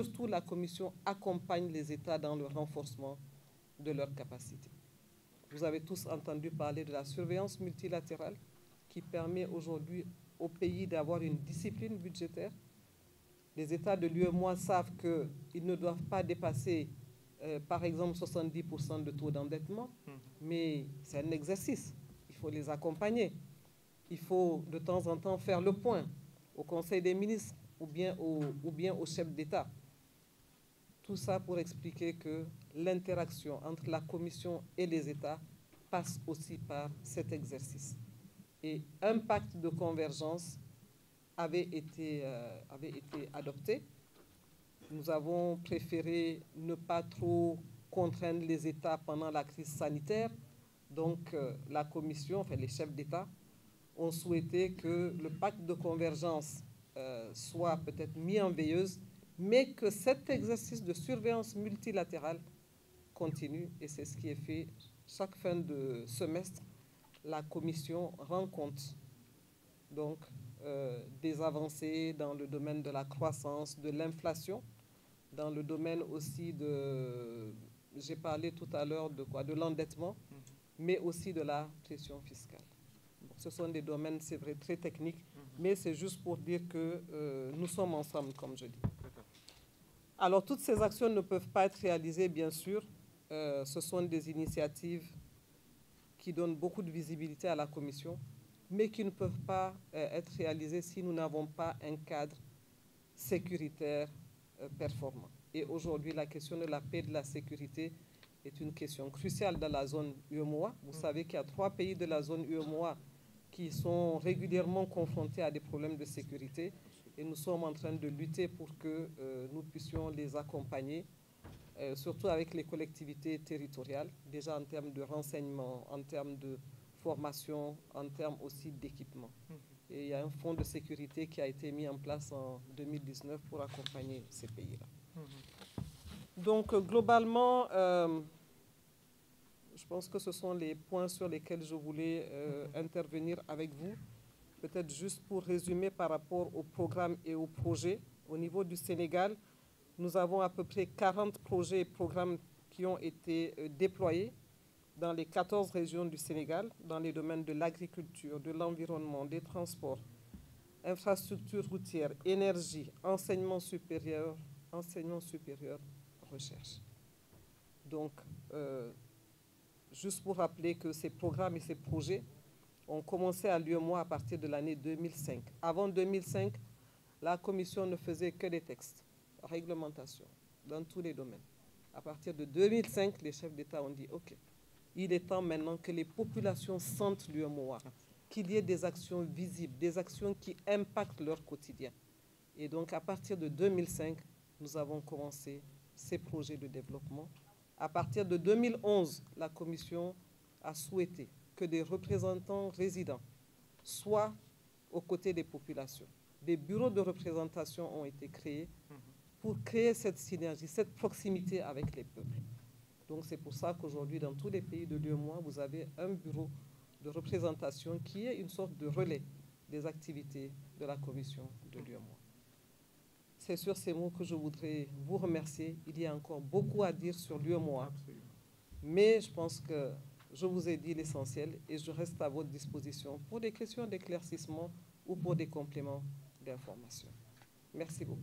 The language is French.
surtout, la Commission accompagne les États dans le renforcement de leurs capacités. Vous avez tous entendu parler de la surveillance multilatérale qui permet aujourd'hui aux pays d'avoir une discipline budgétaire. Les États de l'UEMOA savent qu'ils ne doivent pas dépasser, par exemple, 70% de taux d'endettement, mais c'est un exercice. Il faut les accompagner. Il faut de temps en temps faire le point au Conseil des ministres ou bien au chef d'État. Tout ça pour expliquer que l'interaction entre la Commission et les États passe aussi par cet exercice. Et un pacte de convergence avait été adopté. Nous avons préféré ne pas trop contraindre les États pendant la crise sanitaire. Donc, la Commission, enfin les chefs d'État, ont souhaité que le pacte de convergence soit peut-être mis en veilleuse, mais que cet exercice de surveillance multilatérale continue. Et c'est ce qui est fait chaque fin de semestre. La Commission rend compte donc des avancées dans le domaine de la croissance, de l'inflation, dans le domaine aussi de, j'ai parlé tout à l'heure de quoi, de l'endettement, mais aussi de la pression fiscale. Bon, ce sont des domaines, c'est vrai, très techniques, mais c'est juste pour dire que nous sommes ensemble, comme je dis. Alors, toutes ces actions ne peuvent pas être réalisées, bien sûr. Ce sont des initiatives qui donnent beaucoup de visibilité à la Commission, mais qui ne peuvent pas être réalisées si nous n'avons pas un cadre sécuritaire performant. Et aujourd'hui, la question de la paix et de la sécurité est une question cruciale dans la zone UEMOA. Vous savez qu'il y a 3 pays de la zone UEMOA qui sont régulièrement confrontés à des problèmes de sécurité. Et nous sommes en train de lutter pour que nous puissions les accompagner, surtout avec les collectivités territoriales, déjà en termes de renseignement, en termes de formation, en termes aussi d'équipement. Et il y a un fonds de sécurité qui a été mis en place en 2019 pour accompagner ces pays-là. Donc, globalement, je pense que ce sont les points sur lesquels je voulais intervenir avec vous. Peut-être juste pour résumer par rapport au programme et au projet. Au niveau du Sénégal, nous avons à peu près 40 projets et programmes qui ont été déployés dans les 14 régions du Sénégal, dans les domaines de l'agriculture, de l'environnement, des transports, infrastructures routières, énergie, enseignement supérieur, recherche. Donc, juste pour rappeler que ces programmes et ces projets ont commencé à l'UEMOA à partir de l'année 2005. Avant 2005, la Commission ne faisait que des textes, réglementation, dans tous les domaines. À partir de 2005, les chefs d'État ont dit « Ok, il est temps maintenant que les populations sentent l'UEMOA, qu'il y ait des actions visibles, des actions qui impactent leur quotidien. » Et donc, à partir de 2005, nous avons commencé ces projets de développement. À partir de 2011, la Commission a souhaité que des représentants résidents soient aux côtés des populations. Des bureaux de représentation ont été créés pour créer cette synergie, cette proximité avec les peuples. Donc c'est pour ça qu'aujourd'hui, dans tous les pays de l'UEMOA, vous avez un bureau de représentation qui est une sorte de relais des activités de la Commission de l'UEMOA. C'est sur ces mots que je voudrais vous remercier. Il y a encore beaucoup à dire sur l'UEMOA, mais je pense que je vous ai dit l'essentiel et je reste à votre disposition pour des questions d'éclaircissement ou pour des compléments d'information. Merci beaucoup.